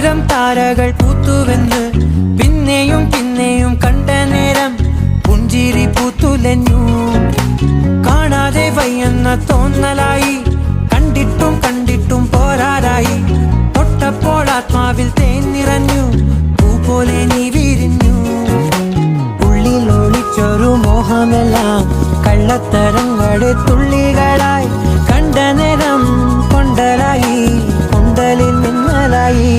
ആയിരം താരകൾ പൂത്തുവെന്ന് പിന്നെയും പിന്നെയും കണ്ട നേരം പുഞ്ചിരി പൂത്തുലഞ്ഞു. കാണാതെ വയ്യെന്ന തോന്നലായി, കണ്ടിട്ടും കണ്ടിട്ടും പോരാറായി. തൊട്ടപ്പോൾ ആത്മാവിൽ തേൻ നിറഞ്ഞു, പൂ പോലെ നീ വിരിഞ്ഞു. ഉള്ളിൽ ഒളിച്ചൊരു മോഹമെല്ലാം കള്ളത്തരങ്ങളെ തുള്ളികളായി. കണ്ട നേരം കൊണ്ടലായി, കൊണ്ടലിൽ മിന്നലായി.